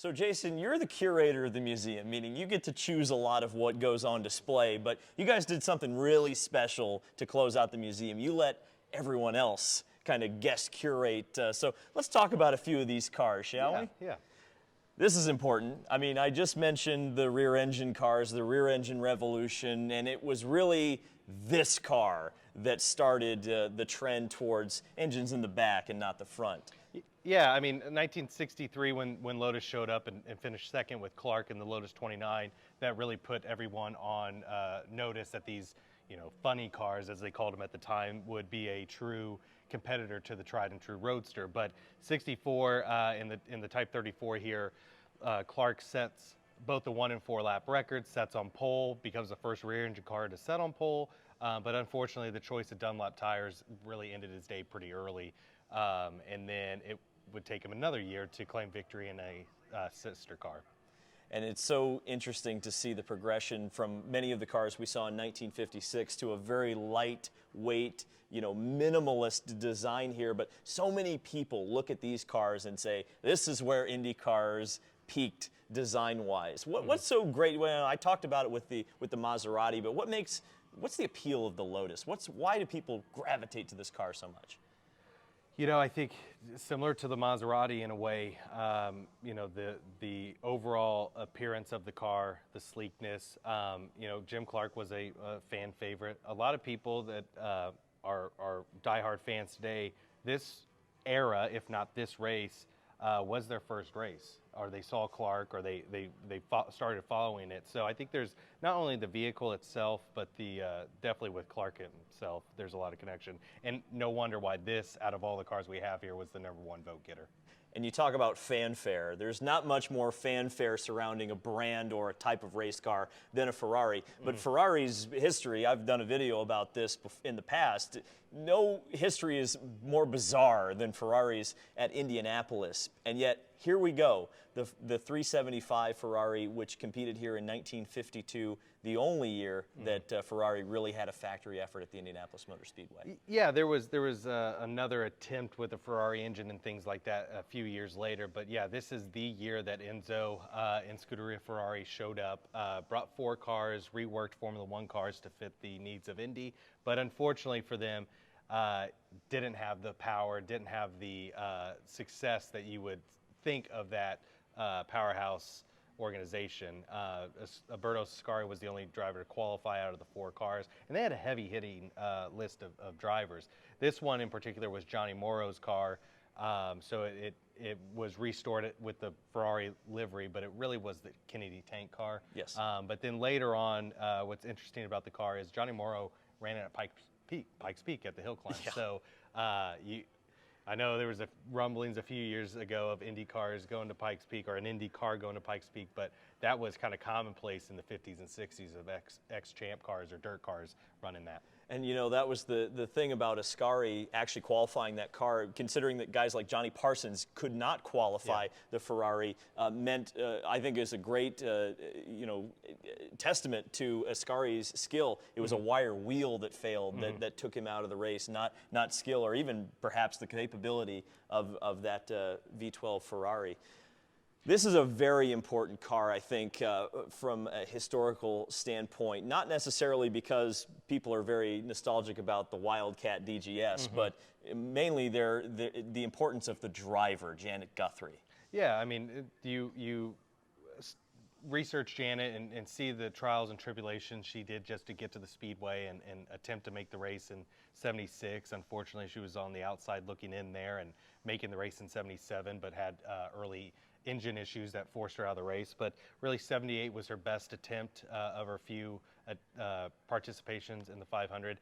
So Jason, you're the curator of the museum, meaning you get to choose a lot of what goes on display, but you guys did something really special to close out the museum. You let everyone else kind of guest curate. So let's talk about a few of these cars, shall we? Yeah. This is important. I mean, I just mentioned the rear engine cars, the rear engine revolution, and it was really this car that started the trend towards engines in the back and not the front. Yeah, I mean, 1963 when Lotus showed up and finished second with Clark in the Lotus 29, that really put everyone on notice that these, funny cars, as they called them at the time, would be a true competitor to the tried and true Roadster. But 64 in the Type 34 here, Clark sets both the 1 and 4 lap records, sets on pole, becomes the first rear engine car to set on pole. But unfortunately, the choice of Dunlop tires really ended his day pretty early. And then it would take him another year to claim victory in a sister car. And it's so interesting to see the progression from many of the cars we saw in 1956 to a very lightweight, minimalist design here. But so many people look at these cars and say, this is where Indy cars peaked design-wise. What's so great? Well, I talked about it with the Maserati, but what's the appeal of the Lotus? Why do people gravitate to this car so much? I think similar to the Maserati in a way, the overall appearance of the car, the sleekness. Jim Clark was a fan favorite. A lot of people that are diehard fans today, this era, if not this race, was their first race, or they saw Clark, or they started following it. So I think there's not only the vehicle itself, but the definitely with Clark himself, there's a lot of connection. And no wonder why this, out of all the cars we have here, was the #1 vote getter. And you talk about fanfare. There's not much more fanfare surrounding a brand or a type of race car than a Ferrari. But Ferrari's history, I've done a video about this in the past, no history is more bizarre than Ferrari's at Indianapolis. And yet, here we go, the 375 Ferrari, which competed here in 1952, the only year that Ferrari really had a factory effort at the Indianapolis Motor Speedway. Yeah, there was another attempt with a Ferrari engine and things like that a few years later. But yeah, this is the year that Enzo and Scuderia Ferrari showed up, brought 4 cars, reworked Formula One cars to fit the needs of Indy. But unfortunately for them, didn't have the power, didn't have the success that you would think of that powerhouse organization. Alberto Ascari was the only driver to qualify out of the 4 cars, and they had a heavy-hitting list of drivers. This one in particular was Johnny Morrow's car, so it was restored with the Ferrari livery, but it really was the Kennedy tank car. Yes. But then later on, what's interesting about the car is Johnny Morrow ran it at Pikes Peak at the hill climb. Yeah. So I know there was rumblings a few years ago of Indy cars going to Pikes Peak, or an Indy car going to Pikes Peak, but that was kind of commonplace in the 50s and 60s of ex-champ cars or dirt cars running that. And that was the thing about Ascari actually qualifying that car, considering that guys like Johnny Parsons could not qualify the Ferrari, meant, I think, is a great, testament to Ascari's skill. It was a wire wheel that failed that took him out of the race, not skill or even perhaps the capability of that V12 Ferrari. This is a very important car, I think, from a historical standpoint, not necessarily because people are very nostalgic about the Wildcat DGS, but mainly the importance of the driver, Janet Guthrie. Yeah, I mean, you research Janet and see the trials and tribulations she did just to get to the Speedway and attempt to make the race in '76. Unfortunately, she was on the outside looking in there and making the race in '77, but had early engine issues that forced her out of the race. But really, '78 was her best attempt of her few participations in the 500.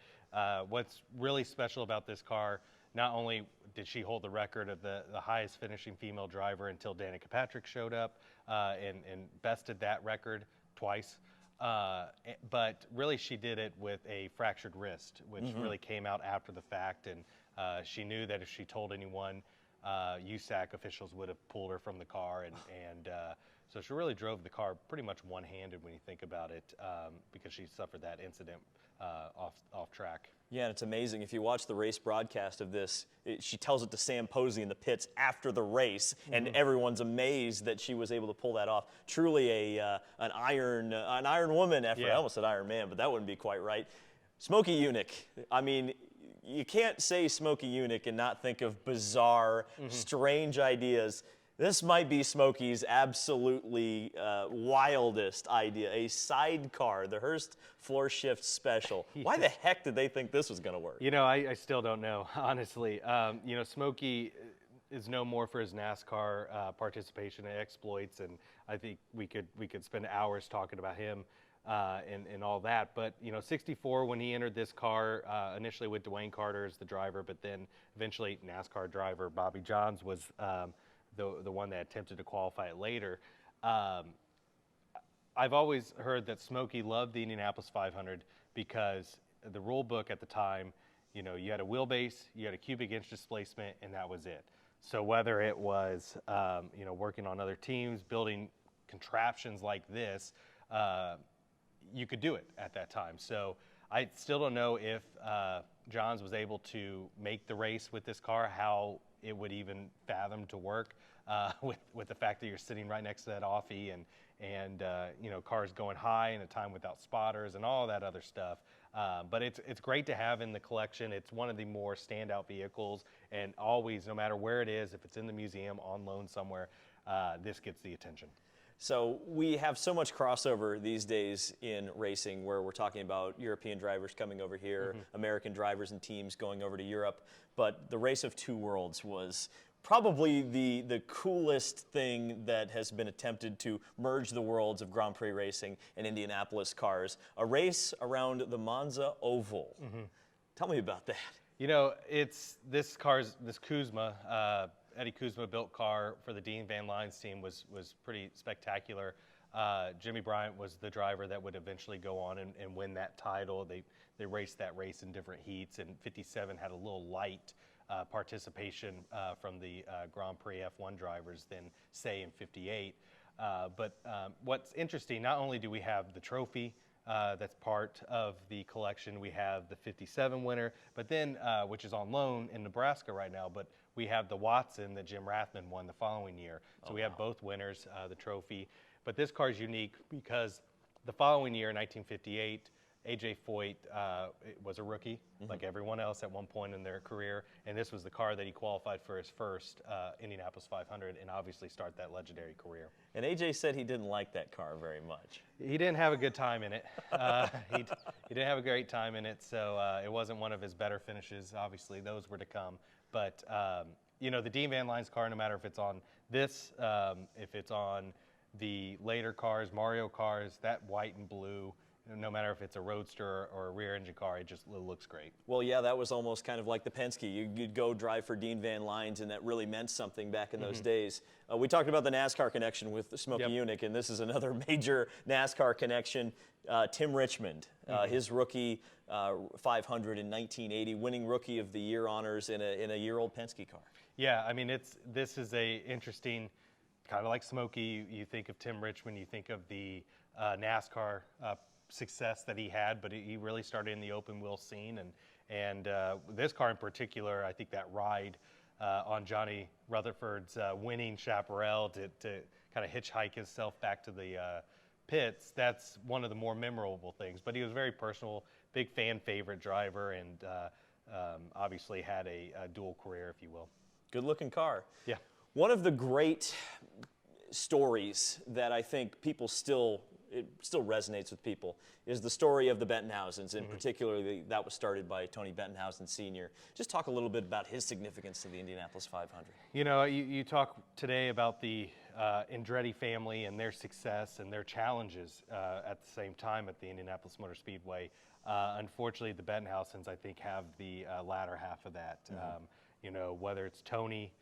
What's really special about this car, not only did she hold the record of the highest finishing female driver until Danica Patrick showed up and bested that record twice, but really she did it with a fractured wrist, which really came out after the fact. And she knew that if she told anyone USAC officials would have pulled her from the car, and so she really drove the car pretty much one-handed when you think about it, because she suffered that incident off track. Yeah, and it's amazing. If you watch the race broadcast of this, she tells it to Sam Posey in the pits after the race, and everyone's amazed that she was able to pull that off. Truly an iron woman effort. Yeah. I almost said Iron Man, but that wouldn't be quite right. Smokey Yunick. I mean, you can't say Smokey Yunick and not think of bizarre, strange ideas. This might be Smokey's absolutely wildest idea, a sidecar, the Hurst floor shift special. Yeah. Why the heck did they think this was going to work? You know, I still don't know, honestly. You know, Smokey is known more for his NASCAR participation and exploits, and I think we could spend hours talking about him and all that. But, you know, 64, when he entered this car, initially with Dwayne Carter as the driver, but then eventually NASCAR driver Bobby Johns was the one that attempted to qualify it later. I've always heard that Smokey loved the Indianapolis 500 because the rule book at the time, you know, you had a wheelbase, you had a cubic inch displacement, and that was it. So whether it was, you know, working on other teams, building contraptions like this, you could do it at that time. So I still don't know if Johns was able to make the race with this car, how it would even fathom to work with the fact that you're sitting right next to that offie and you know, cars going high in a time without spotters and all that other stuff. But it's great to have in the collection. It's one of the more standout vehicles, and always, no matter where it is, if it's in the museum, on loan somewhere, this gets the attention. So we have so much crossover these days in racing, where we're talking about European drivers coming over here, American drivers and teams going over to Europe. But the Race of Two Worlds was probably the coolest thing that has been attempted to merge the worlds of Grand Prix racing and Indianapolis cars. A race around the Monza Oval. Tell me about that. You know, it's this Kuzma, Eddie Kuzma built car for the Dean Van Lines team was pretty spectacular. Jimmy Bryant was the driver that would eventually go on and win that title. They raced that race in different heats, and 57 had a little light participation from the Grand Prix F1 drivers than, say, in 58. But what's interesting, not only do we have the trophy that's part of the collection, we have the 57 winner, but then, which is on loan in Nebraska right now, but we have the Watson that Jim Rathman won the following year. So we have both winners, the trophy. But this car is unique because the following year, 1958, A.J. Foyt was a rookie, like everyone else at one point in their career, and this was the car that he qualified for his first Indianapolis 500 and obviously start that legendary career. And A.J. said he didn't like that car very much. He didn't have a good time in it. He didn't have a great time in it, so it wasn't one of his better finishes. Obviously, those were to come. But, you know, the Dean Van Lines car, no matter if it's on this, if it's on the later cars, Mario cars, that white and blue, no matter if it's a roadster or a rear engine car, it looks great. Well, yeah, that was almost kind of like the Penske. You'd go drive for Dean Van Lines, and that really meant something back in those days. We talked about the NASCAR connection with Smokey Yunick, and this is another major NASCAR connection. Tim Richmond, his rookie 500 in 1980, winning Rookie of the Year honors in a year-old Penske car. Yeah, I mean, this is a interesting, kind of like Smokey. You think of Tim Richmond, you think of the NASCAR success that he had, but he really started in the open wheel scene, and this car in particular, I think that ride on Johnny Rutherford's winning Chaparral to kind of hitchhike himself back to the pits, that's one of the more memorable things. But he was very personal, big fan favorite driver, and obviously had a dual career, if you will. Good looking car. Yeah. One of the great stories that I think people still resonates with people is the story of the Bettenhausens, and particularly that was started by Tony Bettenhausen Sr. Just talk a little bit about his significance to the Indianapolis 500. You know, you talk today about the Andretti family and their success and their challenges at the same time at the Indianapolis Motor Speedway. Unfortunately, the Bettenhausens, I think, have the latter half of that. You know, whether it's Tony,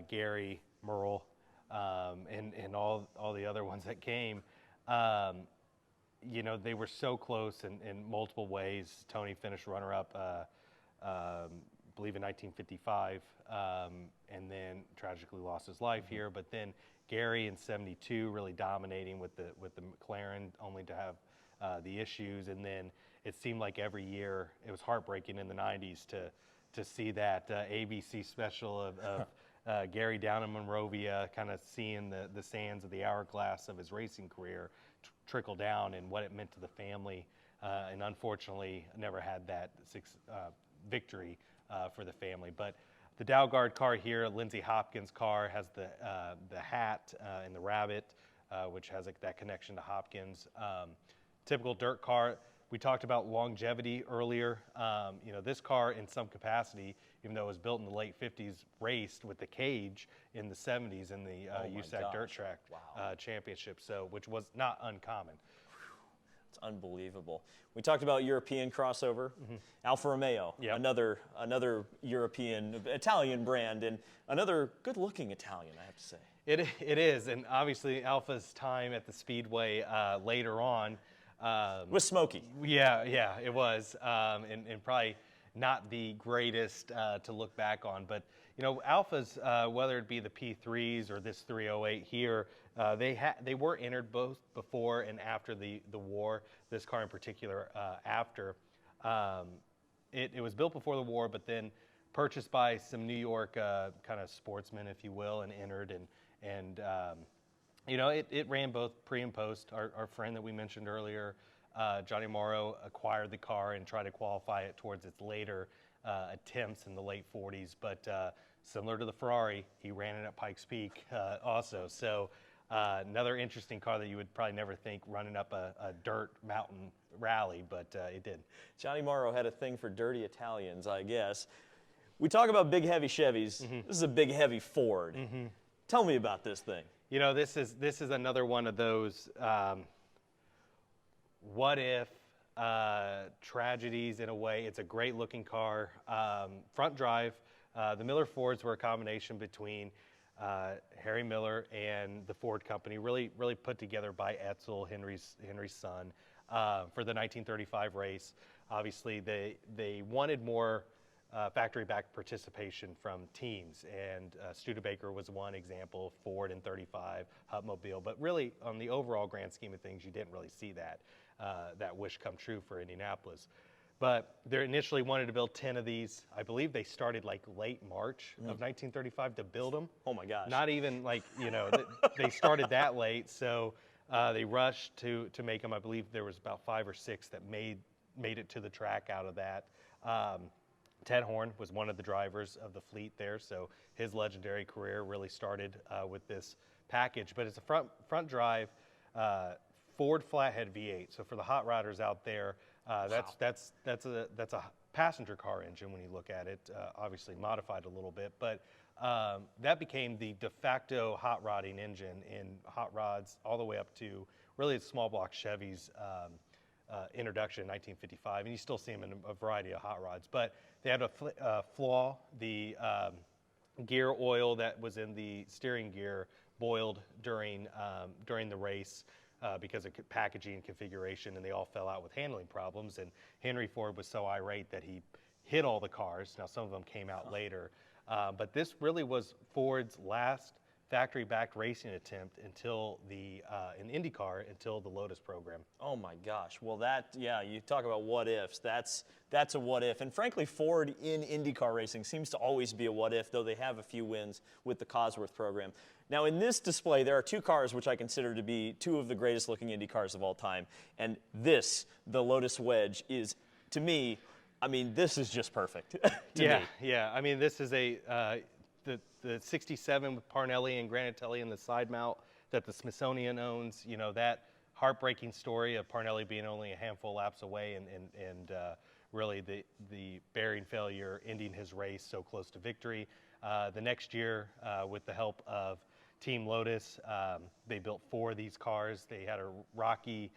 Gary, Merle, and all the other ones that came, you know, they were so close in multiple ways. Tony finished runner-up believe in 1955, and then tragically lost his life here. But then Gary in '72 really dominating with the McLaren, only to have the issues. And then it seemed like every year it was heartbreaking in the '90s to see that ABC special of Gary down in Monrovia, kind of seeing the sands of the hourglass of his racing career trickle down and what it meant to the family. And unfortunately, never had that victory for the family. But the Dalgard car here, Lindsey Hopkins' car, has the hat and the rabbit, which has that connection to Hopkins. Typical dirt car. We talked about longevity earlier. This car, in some capacity, even though it was built in the late '50s, raced with the cage in the '70s in the USAC Dirt Track Championship, which was not uncommon. It's unbelievable. We talked about European crossover, Alfa Romeo, another European, Italian brand, and another good-looking Italian, I have to say. It is, and obviously Alfa's time at the Speedway later on. With Smokey. Yeah, it was, and probably not the greatest to look back on. But, Alfas, whether it be the P3s or this 308 here, they were entered both before and after the war. This car in particular after. It was built before the war, but then purchased by some New York kind of sportsmen, if you will, and entered. And it ran both pre and post. Our friend that we mentioned earlier, Johnny Morrow, acquired the car and tried to qualify it towards its later attempts in the late '40s. But similar to the Ferrari, he ran it at Pikes Peak also. So another interesting car that you would probably never think running up a dirt mountain rally, but it did. Johnny Morrow had a thing for dirty Italians, I guess. We talk about big, heavy Chevys. This is a big, heavy Ford. Tell me about this thing. This is another one of those what if tragedies in a way. It's a great looking car. Front drive. The Miller Fords were a combination between Harry Miller and the Ford company, really put together by Edsel, Henry's son, for the 1935 race. Obviously, they wanted more factory-backed participation from teams, and Studebaker was one example, Ford in '35, Hupmobile, but really on the overall grand scheme of things, you didn't really see that wish come true for Indianapolis. But they initially wanted to build 10 of these. I believe they started like late March of 1935 to build them. Oh my gosh. Not even like, they started that late, so they rushed to make them. I believe there was about 5 or 6 that made it to the track out of that. Ted Horn was one of the drivers of the fleet there, so his legendary career really started with this package. But it's a front drive Ford flathead V8. So for the hot rodders out there, that's a passenger car engine when you look at it, obviously modified a little bit, but that became the de facto hot rodding engine in hot rods all the way up to really small block Chevy's introduction in 1955, and you still see them in a variety of hot rods. But they had a flaw. The gear oil that was in the steering gear boiled during the race because of packaging and configuration, and they all fell out with handling problems. And Henry Ford was so irate that he hit all the cars. Now, some of them came out later. But this really was Ford's last factory-backed racing attempt until in IndyCar until the Lotus program. Oh my gosh! Well, you talk about what ifs. That's a what if, and frankly, Ford in IndyCar racing seems to always be a what if, though they have a few wins with the Cosworth program. Now, in this display, there are 2 cars which I consider to be 2 of the greatest-looking Indy cars of all time, and this, the Lotus Wedge, is to me. I mean, this is just perfect. Yeah. I mean, this is the 67 with Parnelli and Granatelli in the side mount that the Smithsonian owns. You know, that heartbreaking story of Parnelli being only a handful of laps away and really the bearing failure ending his race so close to victory. The next year, with the help of Team Lotus, they built 4 of these cars. They had a rocky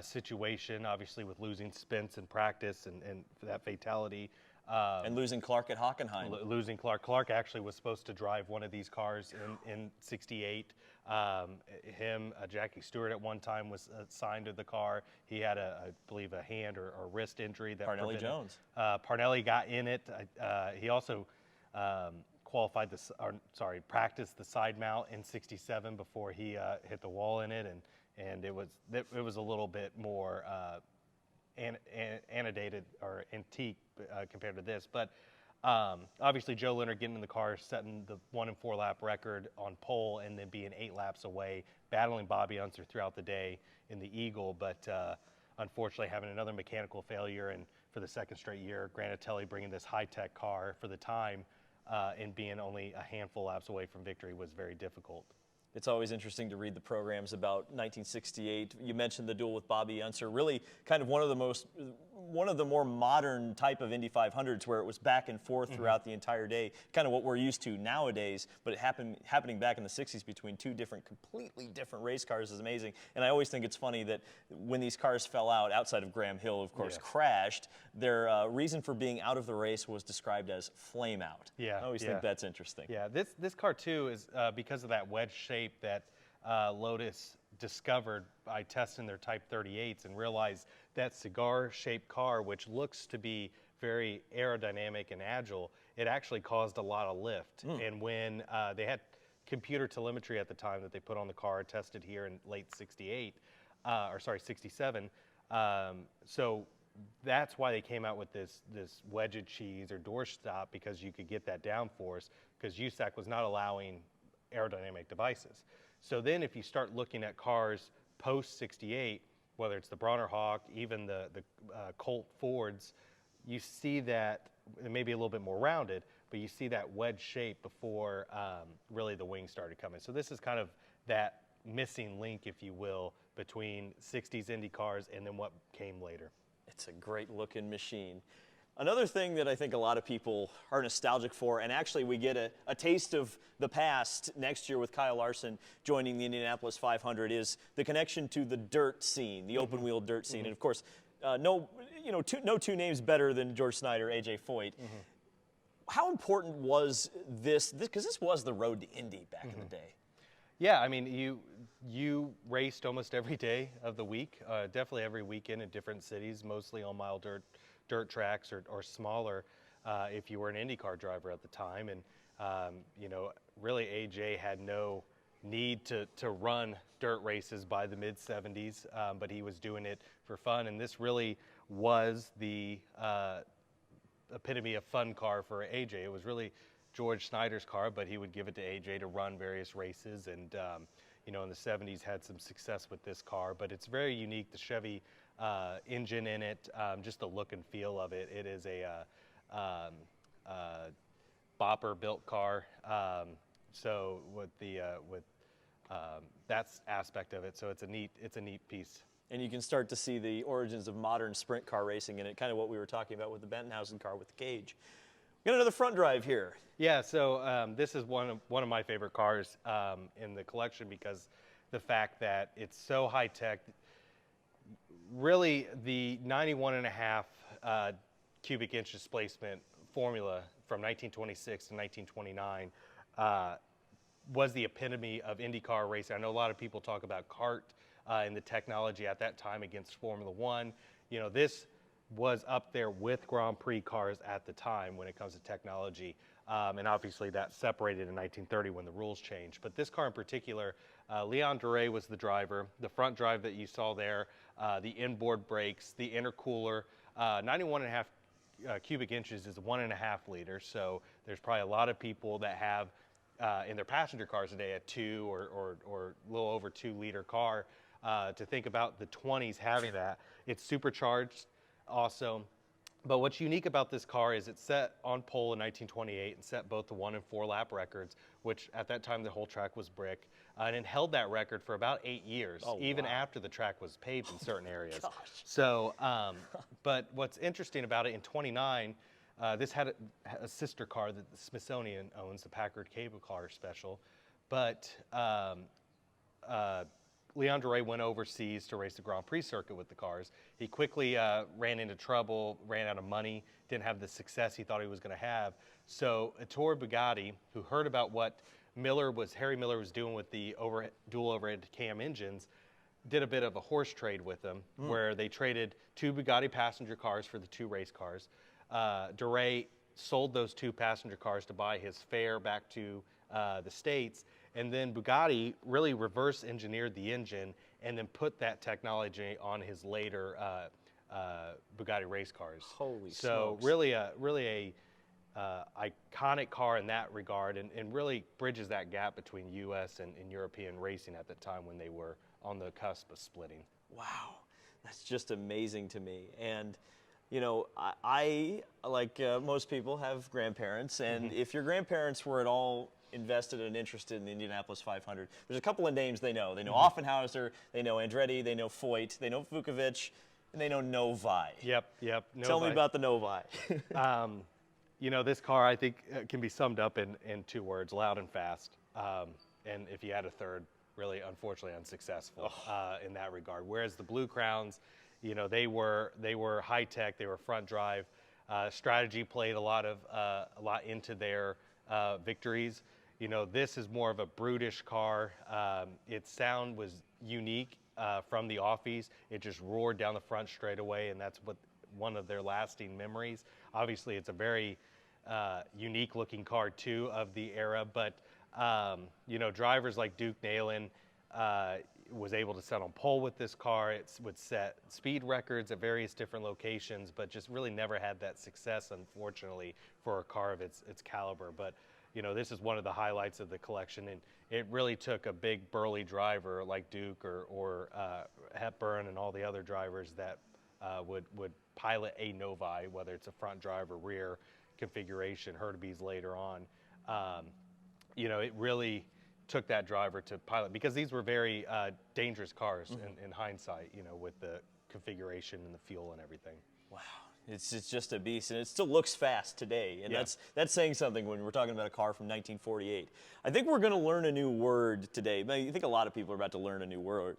situation, obviously, with losing Spence in practice and that fatality. And losing Clark at Hockenheim. Losing Clark. Clark actually was supposed to drive one of these cars in '68. Jackie Stewart at one time was signed to the car. He had, I believe, a hand or wrist injury. That Parnelli Jones. Parnelli got in it. He also practiced the side mount in '67 before he hit the wall in it, and it was a little bit more annotated or antique compared to this. But obviously Joe Leonard getting in the car, setting the 1 and 4 lap record on pole, and then being 8 laps away, battling Bobby Unser throughout the day in the Eagle, but unfortunately having another mechanical failure, and for the second straight year, Granatelli bringing this high-tech car for the time and being only a handful of laps away from victory was very difficult. It's always interesting to read the programs about 1968. You mentioned the duel with Bobby Unser, really kind of one of the more modern type of Indy 500s, where it was back and forth throughout the entire day, kind of what we're used to nowadays, but it happening back in the 60s between two completely different race cars is amazing. And I always think it's funny that when these cars fell out, outside of Graham Hill, of course, crashed, their reason for being out of the race was described as flame out. Yeah, I always think that's interesting. Yeah, this car too is because of that wedge shape that Lotus discovered by testing their Type 38s, and realized that cigar-shaped car, which looks to be very aerodynamic and agile, it actually caused a lot of lift. And when they had computer telemetry at the time that they put on the car, tested here in late '67. So that's why they came out with this wedged cheese or door stop, because you could get that downforce, because USAC was not allowing aerodynamic devices. So then if you start looking at cars post '68, whether it's the Bronner Hawk, even the Colt Fords, you see that it may be a little bit more rounded, but you see that wedge shape before really the wings started coming. So this is kind of that missing link, if you will, between '60s Indy cars and then what came later. It's a great looking machine. Another thing that I think a lot of people are nostalgic for, and actually we get a taste of the past next year with Kyle Larson joining the Indianapolis 500, is the connection to the dirt scene, the open wheel dirt scene. And of course, no two names better than George Snyder, AJ Foyt. How important was this, because this was the road to Indy back in the day? Yeah, I mean, you raced almost every day of the week, definitely every weekend in different cities, mostly on mile dirt tracks or smaller, if you were an IndyCar driver at the time. And really AJ had no need to run dirt races by the mid '70s, but he was doing it for fun, and this really was the epitome of fun car for AJ. It was really George Snyder's car, but he would give it to AJ to run various races, and in the '70s had some success with this car. But it's very unique, the Chevy engine in it, just the look and feel of it. It is a bopper built car, so with that aspect of it, so it's a neat piece. And you can start to see the origins of modern sprint car racing in it, kind of what we were talking about with the Bettenhausen car with the cage. We got another front drive here. Yeah, so this is one of my favorite cars in the collection, because the fact that it's so high tech. Really, the 91.5 cubic inch displacement formula from 1926 to 1929 was the epitome of IndyCar racing. I know a lot of people talk about kart and the technology at that time against Formula One. This was up there with Grand Prix cars at the time when it comes to technology. And obviously that separated in 1930 when the rules changed. But this car in particular, Leon Duray was the driver. The front drive that you saw there, the inboard brakes, the intercooler, 91.5 cubic inches is 1.5 liters. So there's probably a lot of people that have in their passenger cars today a 2 or a little over 2 liter car. To think about the 20s having that, it's supercharged also. But what's unique about this car is it's set on pole in 1928 and set both the 1 and 4 lap records, which at that time the whole track was brick, and it held that record for about 8 years, even after the track was paved in certain areas. So, but what's interesting about it, in '29, this had a sister car that the Smithsonian owns, the Packard Cable Car Special, but Leon Duray went overseas to race the Grand Prix circuit with the cars. He quickly ran into trouble, ran out of money, didn't have the success he thought he was going to have. So Ettore Bugatti, who heard about what Harry Miller was doing with the dual overhead cam engines, did a bit of a horse trade with them, where they traded 2 Bugatti passenger cars for the 2 race cars. Duray sold those 2 passenger cars to buy his fare back to the States, and then Bugatti really reverse engineered the engine and then put that technology on his later Bugatti race cars. Holy so smokes. really a iconic car in that regard, and really bridges that gap between U.S. and European racing at the time when they were on the cusp of splitting. Wow, that's just amazing to me. And you know, I like most people, have grandparents, and if your grandparents were at all invested and interested in the Indianapolis 500, there's a couple of names they know. They know Offenhauser, they know Andretti, they know Foyt, they know Vukovic, and they know Novi. Yep. Tell me about the Novi. You know, this car, I think, can be summed up in 2 words: loud and fast. And if you add a third, really, unfortunately, unsuccessful in that regard. Whereas the Blue Crowns, you know, they were high tech. They were front drive. Strategy played a lot into their victories. You know, this is more of a brutish car. Its sound was unique from the offies. It just roared down the front straightaway, and that's one of their lasting memories. Obviously, it's a very unique looking car too of the era, but you know, drivers like Duke Nayland was able to set on pole with this car. It would set speed records at various different locations, but just really never had that success, unfortunately, for a car of its caliber. But you know, this is one of the highlights of the collection, and it really took a big burly driver like Duke or Hepburn and all the other drivers that would pilot a Novi, whether it's a front drive or rear configuration, Hurtubise later on. You know, it really took that driver to pilot, because these were very dangerous cars in hindsight, you know, with the configuration and the fuel and everything. Wow, it's just a beast, and it still looks fast today, and that's saying something when we're talking about a car from 1948. I think we're going to learn a new word today. I think a lot of people are about to learn a new word.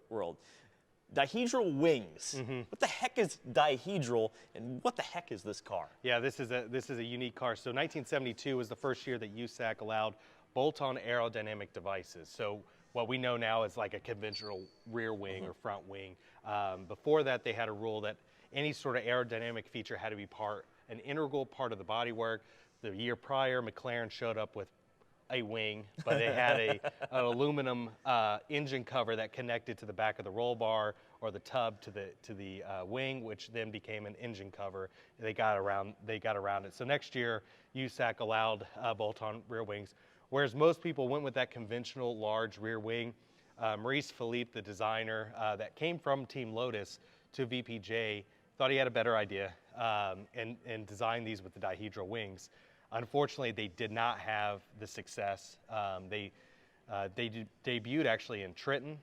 Dihedral wings. What the heck is dihedral, and what the heck is this car? Yeah, this is a unique car. So 1972 was the first year that USAC allowed bolt-on aerodynamic devices. So what we know now is like a conventional rear wing or front wing. Before that, they had a rule that any sort of aerodynamic feature had to be an integral part of the bodywork. The year prior, McLaren showed up with a wing, but they had an aluminum engine cover that connected to the back of the roll bar or the tub to the wing, which then became an engine cover. They got around it. So next year, USAC allowed bolt-on rear wings, whereas most people went with that conventional large rear wing. Maurice Philippe, the designer that came from Team Lotus to VPJ, thought he had a better idea and designed these with the dihedral wings. Unfortunately, they did not have the success. They debuted actually in Trenton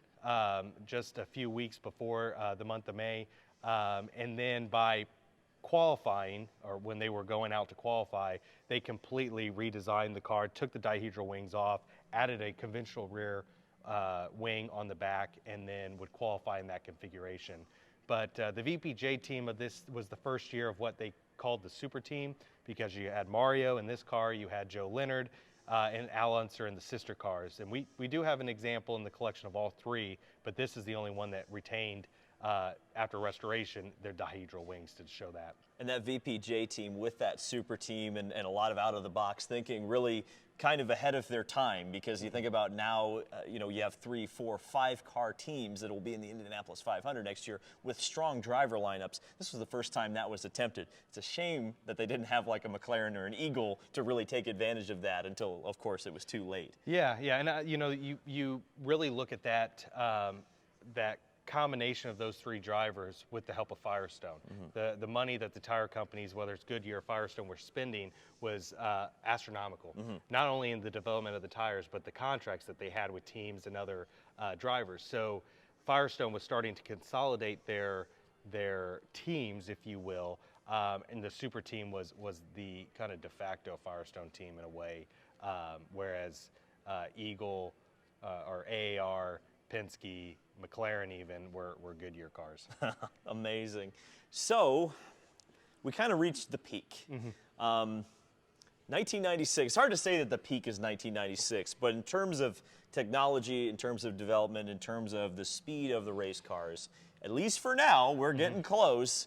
just a few weeks before the month of May. And then by qualifying, or when they were going out to qualify, they completely redesigned the car, took the dihedral wings off, added a conventional rear wing on the back, and then would qualify in that configuration. But the VPJ team of this was the first year of what they called the super team, because you had Mario in this car, you had Joe Leonard and Al Unser in the sister cars. And we do have an example in the collection of all 3, but this is the only one that retained, after restoration, their dihedral wings to show that. And that VPJ team with that super team and a lot of out-of-the-box thinking, really kind of ahead of their time, because you think about now, you know, you have 3, 4, 5 car teams that will be in the Indianapolis 500 next year with strong driver lineups. This was the first time that was attempted. It's a shame that they didn't have like a McLaren or an Eagle to really take advantage of that until, of course, it was too late. Yeah, and you know, you really look at that that combination of those 3 drivers with the help of Firestone. The money that the tire companies, whether it's Goodyear or Firestone, were spending was astronomical. Not only in the development of the tires, but the contracts that they had with teams and other drivers. So Firestone was starting to consolidate their teams, if you will, and the super team was the kind of de facto Firestone team in a way, whereas Eagle or AAR, Penske, McLaren even were Goodyear cars. Amazing. So we kind of reached the peak. 1996. It's hard to say that the peak is 1996, but in terms of technology, in terms of development, in terms of the speed of the race cars, at least for now, we're getting close.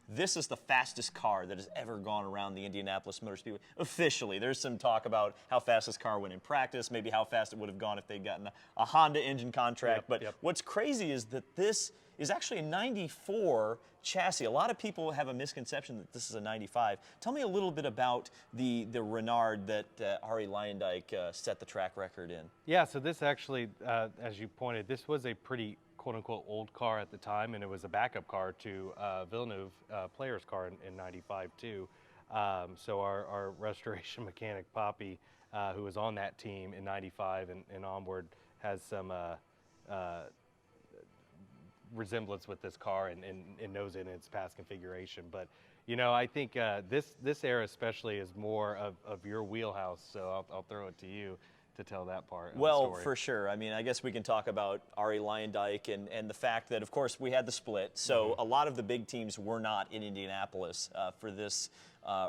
This is the fastest car that has ever gone around the Indianapolis Motor Speedway. Officially, there's some talk about how fast this car went in practice, maybe how fast it would have gone if they'd gotten a Honda engine contract. But what's crazy is that this is actually a 94 chassis. A lot of people have a misconception that this is a 95. Tell me a little bit about the Renard that Arie Luyendyk set the track record in. Yeah, so this actually, as you pointed, this was a pretty quote-unquote old car at the time, and it was a backup car to Villeneuve player's car in 95 too. So our restoration mechanic Poppy, who was on that team in 95 and onward, has some resemblance with this car and knows it in its past configuration. But you know, I think this era especially is more of your wheelhouse, so I'll throw it to you to tell that part. Well, for sure. I mean, I guess we can talk about Arie Luyendyk and the fact that, of course, we had the split. So a lot of the big teams were not in Indianapolis for this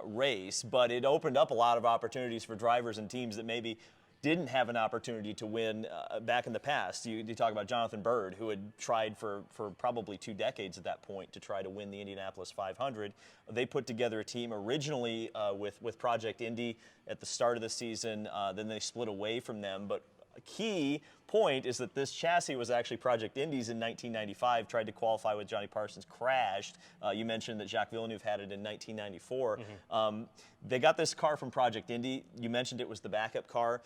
race, but it opened up a lot of opportunities for drivers and teams that maybe didn't have an opportunity to win back in the past. You talk about Jonathan Byrd, who had tried for probably 2 decades at that point to try to win the Indianapolis 500. They put together a team originally with Project Indy at the start of the season. Then they split away from them. But a key point is that this chassis was actually Project Indy's in 1995, tried to qualify with Johnny Parsons, crashed. You mentioned that Jacques Villeneuve had it in 1994. They got this car from Project Indy. You mentioned it was the backup car.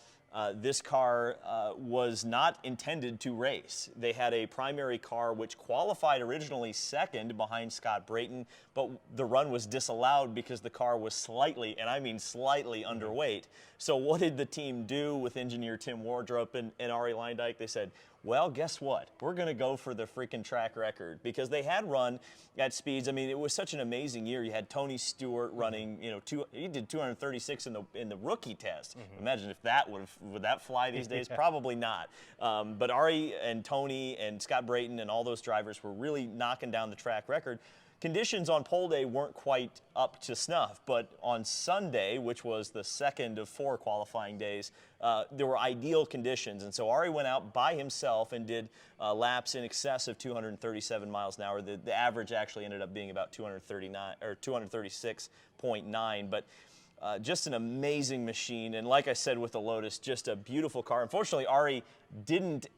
This car was not intended to race. They had a primary car which qualified originally second behind Scott Brayton, but the run was disallowed because the car was slightly, and I mean slightly, underweight. So what did the team do with engineer Tim Wardrop and Arie Luyendyk? They said, well, guess what? We're going to go for the freaking track record, because they had run at speeds. I mean, it was such an amazing year. You had Tony Stewart running, you know, he did 236 in the rookie test. Imagine if that would that fly these days? Probably not. But Arie and Tony and Scott Brayton and all those drivers were really knocking down the track record. Conditions on pole day weren't quite up to snuff, but on Sunday, which was the second of 4 qualifying days, there were ideal conditions. And so Arie went out by himself and did laps in excess of 237 miles an hour. The average actually ended up being about 239 or 236.9, but just an amazing machine. And like I said with the Lotus, just a beautiful car. Unfortunately, Arie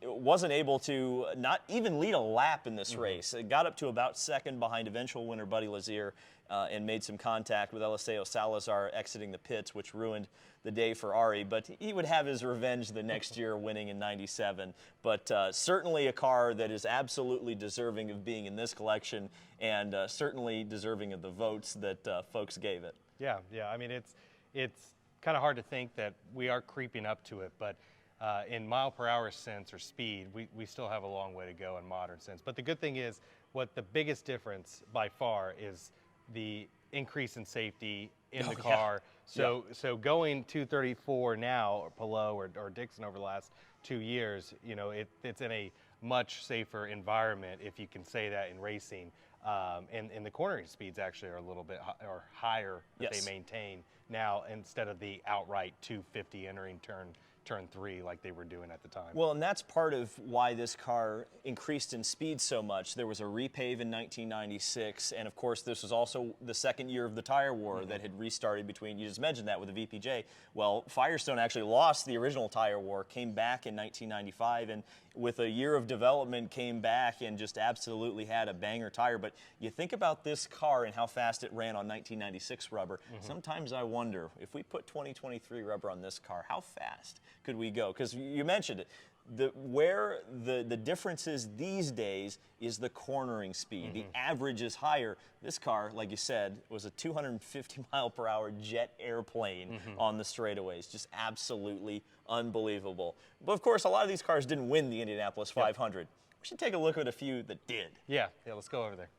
wasn't able to not even lead a lap in this race. It got up to about second behind eventual winner Buddy Lazier and made some contact with Eliseo Salazar exiting the pits, which ruined the day for Arie. But he would have his revenge the next year, winning in '97. But certainly a car that is absolutely deserving of being in this collection, and certainly deserving of the votes that folks gave it. Yeah. I mean, it's kind of hard to think that we are creeping up to it, but in mile per hour sense or speed, we still have a long way to go in modern sense. But the good thing is, what the biggest difference by far is the increase in safety in the car. So going 234 now, or Palou or Dixon over the last 2 years, you know, it's in a much safer environment, if you can say that, in racing. And the cornering speeds actually are a little bit higher that they maintain now, instead of the outright 250 entering turn 3 like they were doing at the time. Well, and that's part of why this car increased in speed so much. There was a repave in 1996, and of course this was also the second year of the tire war that had restarted between, you just mentioned that with the VPJ. Well, Firestone actually lost the original tire war, came back in 1995, and with a year of development came back and just absolutely had a banger tire. But you think about this car and how fast it ran on 1996 rubber. Sometimes I wonder, if we put 2023 rubber on this car, how fast could we go? Because you mentioned it. Where the difference is these days is the cornering speed. The average is higher. This car, like you said, was a 250 mile per hour jet airplane on the straightaways. Just absolutely unbelievable. But of course, a lot of these cars didn't win the Indianapolis 500. We should take a look at a few that did. Yeah, let's go over there.